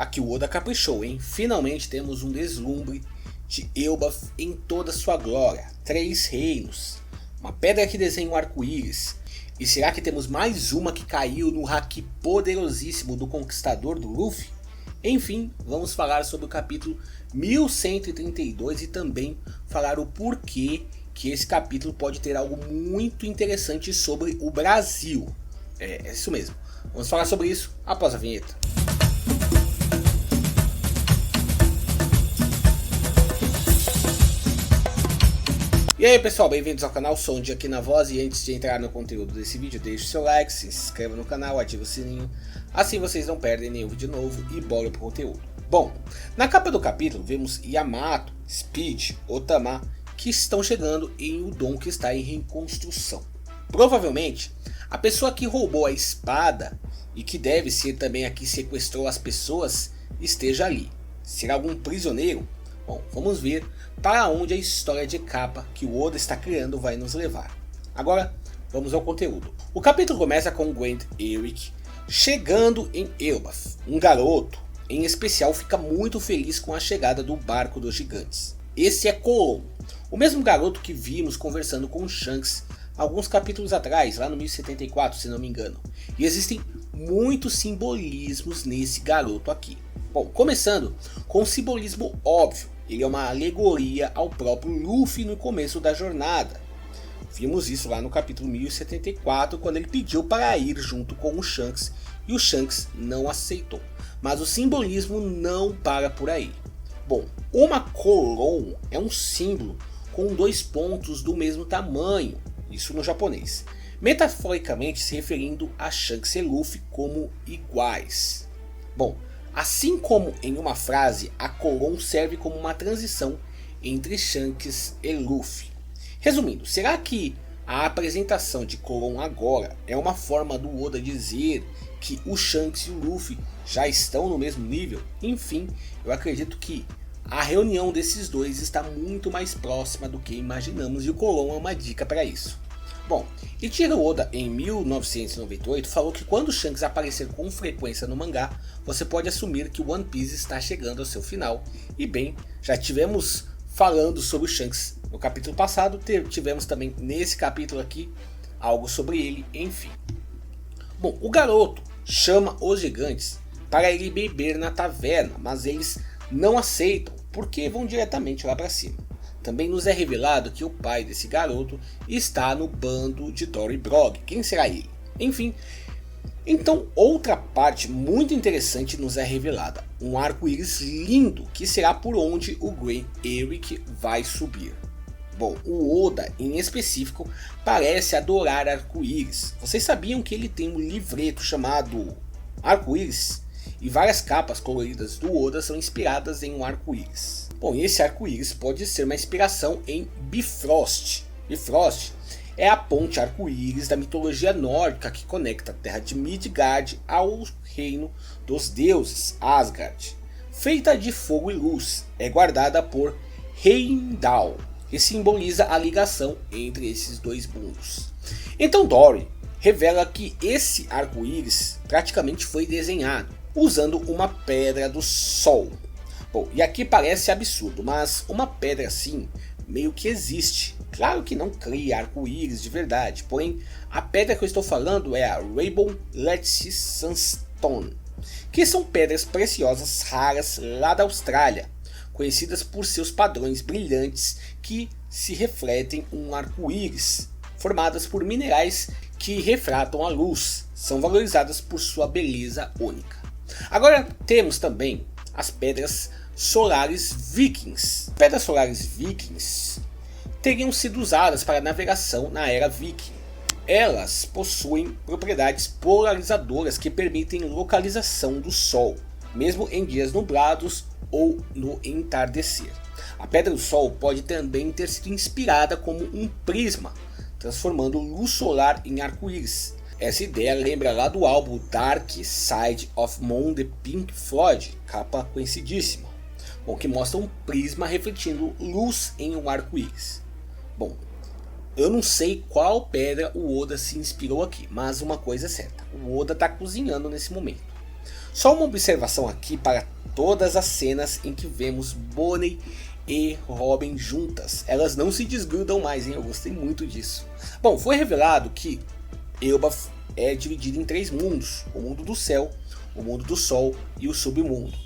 Aqui o Oda caprichou, hein? Finalmente temos um deslumbre de Elbaf em toda sua glória. 3 reinos, uma pedra que desenha um arco-íris. E será que temos mais uma que caiu no haki poderosíssimo do conquistador do Luffy? Enfim, vamos falar sobre o capítulo 1132 e também falar o porquê que esse capítulo pode ter algo muito interessante sobre o Brasil. É isso mesmo, vamos falar sobre isso após a vinheta. E aí pessoal, bem-vindos ao canal, Sondy aqui na voz, e antes de entrar no conteúdo desse vídeo, deixe seu like, se inscreva no canal, ative o sininho, assim vocês não perdem nenhum vídeo novo e bora pro conteúdo. Bom, na capa do capítulo vemos Yamato, Speed, Otama, que estão chegando em Udon, que está em reconstrução. Provavelmente, a pessoa que roubou a espada, e que deve ser também a que sequestrou as pessoas, esteja ali. Será algum prisioneiro? Bom, vamos ver para onde a história de capa que o Oda está criando vai nos levar. Agora, vamos ao conteúdo. O capítulo começa com Gwent Eric chegando em Elbaf. Um garoto, em especial, fica muito feliz com a chegada do barco dos gigantes. Esse é Colon, o mesmo garoto que vimos conversando com Shanks alguns capítulos atrás, lá no 1074, se não me engano. E existem muitos simbolismos nesse garoto aqui. Bom, começando com um simbolismo óbvio. Ele é uma alegoria ao próprio Luffy no começo da jornada. Vimos isso lá no capítulo 1074, quando ele pediu para ir junto com o Shanks e o Shanks não aceitou. Mas o simbolismo não para por aí. Bom, uma colon é um símbolo com 2 pontos do mesmo tamanho, isso no japonês, metaforicamente se referindo a Shanks e Luffy como iguais. Bom, assim como em uma frase, a colon serve como uma transição entre Shanks e Luffy. Resumindo, será que a apresentação de colon agora é uma forma do Oda dizer que o Shanks e o Luffy já estão no mesmo nível? Enfim, eu acredito que a reunião desses dois está muito mais próxima do que imaginamos e o colon é uma dica para isso. Bom, Eiichiro Oda em 1998 falou que quando Shanks aparecer com frequência no mangá, você pode assumir que One Piece está chegando ao seu final. E bem, já tivemos falando sobre o Shanks no capítulo passado, tivemos também nesse capítulo aqui algo sobre ele, enfim. Bom, o garoto chama os gigantes para ele beber na taverna, mas eles não aceitam porque vão diretamente lá para cima. Também nos é revelado que o pai desse garoto está no bando de Dory Brog. Quem será ele? Enfim, então outra parte muito interessante nos é revelada. Um arco-íris lindo que será por onde o Gwent Eric vai subir. Bom, o Oda em específico parece adorar arco-íris. Vocês sabiam que ele tem um livreto chamado Arco-íris? E várias capas coloridas do Oda são inspiradas em um arco-íris. Bom, e esse arco-íris pode ser uma inspiração em Bifrost. Bifrost é a ponte arco-íris da mitologia nórdica que conecta a terra de Midgard ao reino dos deuses, Asgard. Feita de fogo e luz, é guardada por Heimdall, que simboliza a ligação entre esses dois mundos. Então Dory revela que esse arco-íris praticamente foi desenhado usando uma pedra do sol. Bom, e aqui parece absurdo, mas uma pedra assim meio que existe. Claro que não cria arco-íris de verdade, porém a pedra que eu estou falando é a Rainbow Lethe Sandstone, que são pedras preciosas raras lá da Austrália, conhecidas por seus padrões brilhantes que se refletem um arco-íris, formadas por minerais que refratam a luz, são valorizadas por sua beleza única. Agora temos também as pedras solares vikings. Pedras solares vikings teriam sido usadas para navegação na era viking. Elas possuem propriedades polarizadoras que permitem localização do sol, mesmo em dias nublados ou no entardecer. A pedra do sol pode também ter sido inspirada como um prisma, transformando luz solar em arco-íris. Essa ideia lembra lá do álbum Dark Side of Moon de Pink Floyd, capa conhecidíssima, bom, que mostra um prisma refletindo luz em um arco-íris. Bom, eu não sei qual pedra o Oda se inspirou aqui, mas uma coisa é certa, o Oda está cozinhando nesse momento. Só uma observação aqui para todas as cenas em que vemos Bonnie e Robin juntas. Elas não se desgrudam mais, hein? Eu gostei muito disso. Bom, foi revelado que Elbaf é dividido em 3 mundos: o mundo do céu, o mundo do sol e o submundo.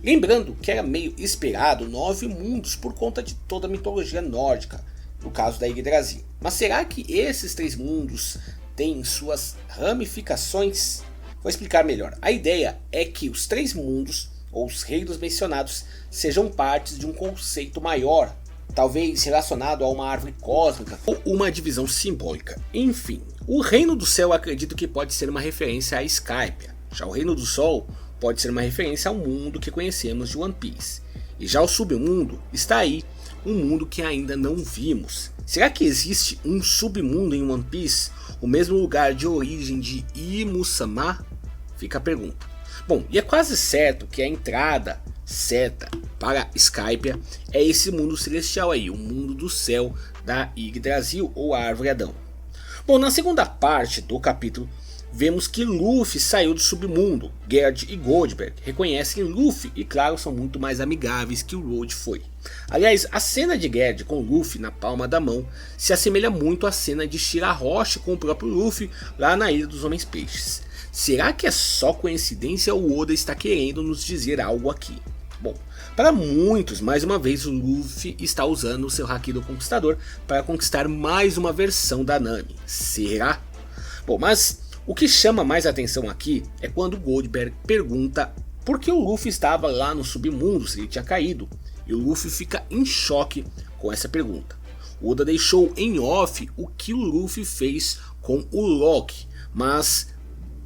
Lembrando que era meio esperado 9 mundos por conta de toda a mitologia nórdica, no caso da Yggdrasil. Mas será que esses 3 mundos têm suas ramificações? Vou explicar melhor. A ideia é que os 3 mundos, ou os reinos mencionados, sejam partes de um conceito maior, talvez relacionado a uma árvore cósmica ou uma divisão simbólica. Enfim, o reino do céu acredito que pode ser uma referência a Skypiea. Já o reino do sol pode ser uma referência ao mundo que conhecemos de One Piece. E já o submundo está aí, um mundo que ainda não vimos. Será que existe um submundo em One Piece? O mesmo lugar de origem de Imu-sama? Fica a pergunta. Bom, e é quase certo que a entrada certa para Skypiea é esse mundo celestial aí, o mundo do céu da Yggdrasil ou a Árvore Adão. Bom, na segunda parte do capítulo, vemos que Luffy saiu do submundo. Gerd e Goldberg reconhecem Luffy e claro, são muito mais amigáveis que o Road foi. Aliás, a cena de Gerd com Luffy na palma da mão se assemelha muito à cena de Shirahoshi com o próprio Luffy lá na Ilha dos Homens Peixes. Será que é só coincidência ou Oda está querendo nos dizer algo aqui? Bom, para muitos, mais uma vez o Luffy está usando o seu Haki do Conquistador para conquistar mais uma versão da Nami. Será? Bom, mas o que chama mais atenção aqui é quando Goldberg pergunta por que o Luffy estava lá no submundo, se ele tinha caído. E o Luffy fica em choque com essa pergunta. O Oda deixou em off o que o Luffy fez com o Loki, mas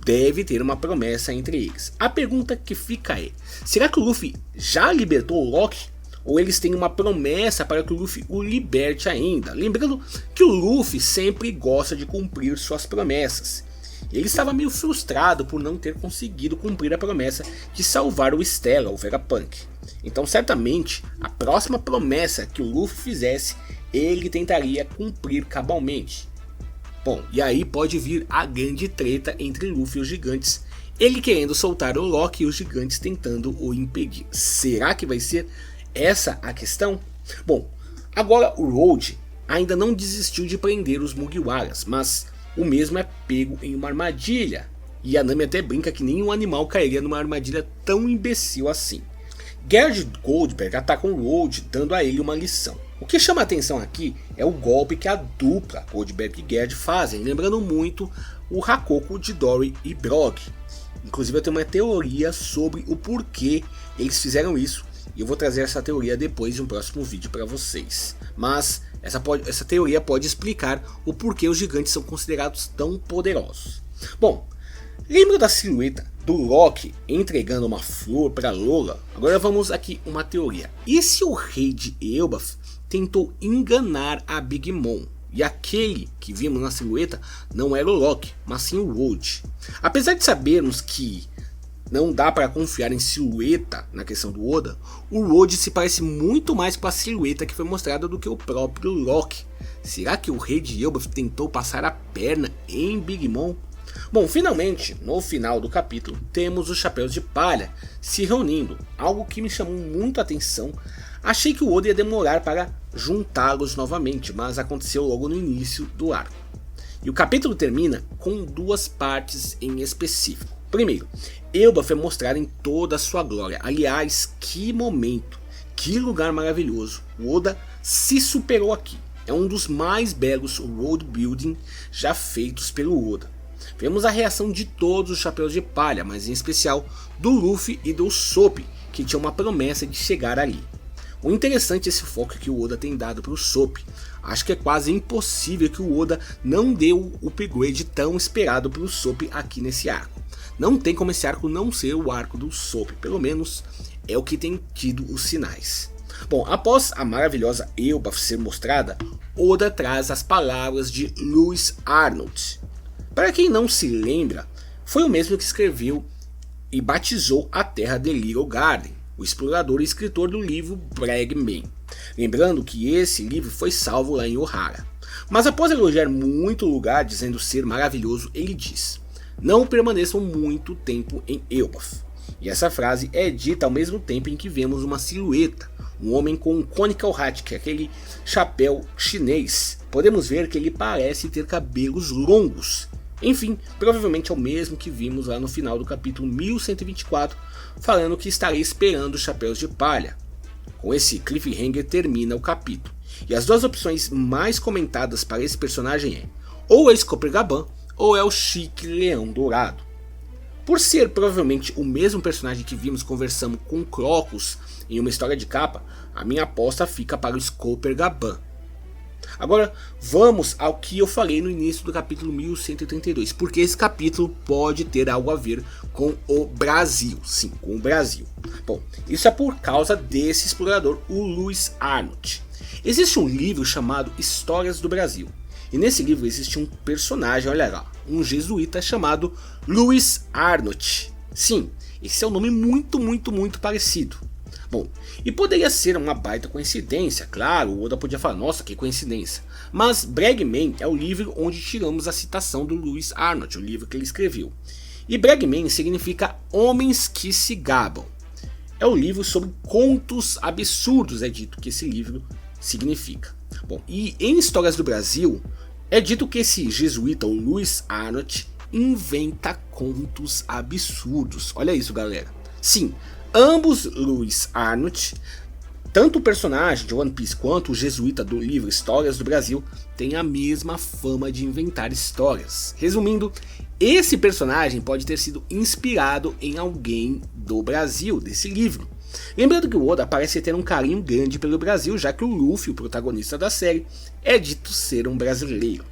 deve ter uma promessa entre eles. A pergunta que fica é: será que o Luffy já libertou o Loki? Ou eles têm uma promessa para que o Luffy o liberte ainda? Lembrando que o Luffy sempre gosta de cumprir suas promessas. Ele estava meio frustrado por não ter conseguido cumprir a promessa de salvar o Stella, o Vegapunk. Então certamente a próxima promessa que o Luffy fizesse, ele tentaria cumprir cabalmente. Bom, e aí pode vir a grande treta entre Luffy e os gigantes, ele querendo soltar o Loki e os gigantes tentando o impedir. Será que vai ser essa a questão? Bom, agora o Road ainda não desistiu de prender os Mugiwaras, mas o mesmo é pego em uma armadilha. E a Nami até brinca que nenhum animal cairia numa armadilha tão imbecil assim. Gerd e Goldberg atacam o Road, dando a ele uma lição. O que chama a atenção aqui é o golpe que a dupla Goldberg e Gerd fazem, lembrando muito o Hakoku de Dory e Brog. Inclusive eu tenho uma teoria sobre o porquê eles fizeram isso, e eu vou trazer essa teoria depois de um próximo vídeo para vocês. Mas essa teoria pode explicar o porquê os gigantes são considerados tão poderosos. Bom, lembra da silhueta do Loki entregando uma flor para Lola? Agora vamos aqui uma teoria. E se o rei de Elbaf tentou enganar a Big Mom? E aquele que vimos na silhueta não era o Loki, mas sim o Road. Apesar de sabermos que não dá para confiar em silhueta na questão do Oda, o Road se parece muito mais com a silhueta que foi mostrada do que o próprio Loki. Será que o rei de Elbaf tentou passar a perna em Big Mom? Bom, finalmente, no final do capítulo, temos os Chapéus de Palha se reunindo, algo que me chamou muito a atenção. Achei que o Oda ia demorar para juntá-los novamente, mas aconteceu logo no início do arco. E o capítulo termina com 2 partes em específico. Primeiro, Elbaf é mostrado em toda a sua glória. Aliás, que momento, que lugar maravilhoso. O Oda se superou aqui. É um dos mais belos world building já feitos pelo Oda. Vemos a reação de todos os Chapéus de Palha, mas em especial do Luffy e do Usopp, que tinham uma promessa de chegar ali. O interessante é esse foco que o Oda tem dado para o Usopp. Acho que é quase impossível que o Oda não dê o upgrade tão esperado para o Usopp aqui nesse arco. Não tem como esse arco não ser o arco do Usopp, pelo menos é o que tem tido os sinais. Bom, após a maravilhosa Elbaf ser mostrada, Oda traz as palavras de Lewis Arnold. Para quem não se lembra, foi o mesmo que escreveu e batizou a terra de Little Garden, o explorador e escritor do livro Bregman. Lembrando que esse livro foi salvo lá em Ohara. Mas após elogiar muito o lugar, dizendo ser maravilhoso, ele diz: não permaneçam muito tempo em Elbaf. E essa frase é dita ao mesmo tempo em que vemos uma silhueta, um homem com um conical hat, que é aquele chapéu chinês. Podemos ver que ele parece ter cabelos longos. Enfim, provavelmente é o mesmo que vimos lá no final do capítulo 1124, falando que estaria esperando os chapéus de palha. Com esse cliffhanger termina o capítulo. E as duas opções mais comentadas para esse personagem é ou é Skopper-Gaban ou é o Chique Leão Dourado. Por ser provavelmente o mesmo personagem que vimos conversando com Crocus em uma história de capa, a minha aposta fica para o Skopper-Gaban. Agora vamos ao que eu falei no início do capítulo 1132, porque esse capítulo pode ter algo a ver com o Brasil, sim, com o Brasil. Bom, isso é por causa desse explorador, o Lewis Arnott. Existe um livro chamado Histórias do Brasil, e nesse livro existe um personagem, olha lá, um jesuíta chamado Lewis Arnott. Sim, esse é um nome muito parecido. Bom, e poderia ser uma baita coincidência, claro, o Oda podia falar, nossa, que coincidência. Mas Bregman é o livro onde tiramos a citação do Lewis Arnott, o livro que ele escreveu. E Bregman significa Homens que se Gabam. É o livro sobre contos absurdos, é dito que esse livro significa. Bom, e em Histórias do Brasil, é dito que esse jesuíta, o Lewis Arnott, inventa contos absurdos. Olha isso, galera. Sim, ambos Lewis Arnott, tanto o personagem de One Piece quanto o jesuíta do livro Histórias do Brasil, têm a mesma fama de inventar histórias. Resumindo, esse personagem pode ter sido inspirado em alguém do Brasil, desse livro. Lembrando que o Oda parece ter um carinho grande pelo Brasil, já que o Luffy, o protagonista da série, é dito ser um brasileiro.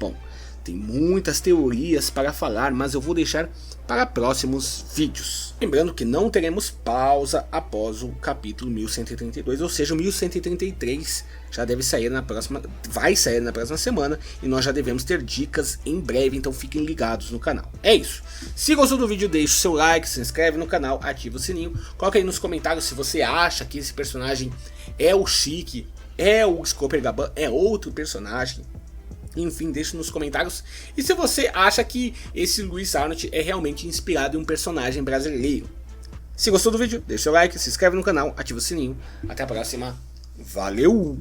Bom, tem muitas teorias para falar, mas eu vou deixar para próximos vídeos. Lembrando que não teremos pausa após o capítulo 1132, ou seja, o 1133 já deve sair na próxima, vai sair na próxima semana, e nós já devemos ter dicas em breve, então fiquem ligados no canal. É isso. Se gostou do vídeo, deixe o seu like, se inscreve no canal, ativa o sininho, coloca aí nos comentários se você acha que esse personagem é o Chique, é o Skopper-Gaban, é outro personagem. Enfim, deixe nos comentários. E se você acha que esse Lewis Arnott é realmente inspirado em um personagem brasileiro. Se gostou do vídeo, deixa o like, se inscreve no canal, ativa o sininho. Até a próxima. Valeu!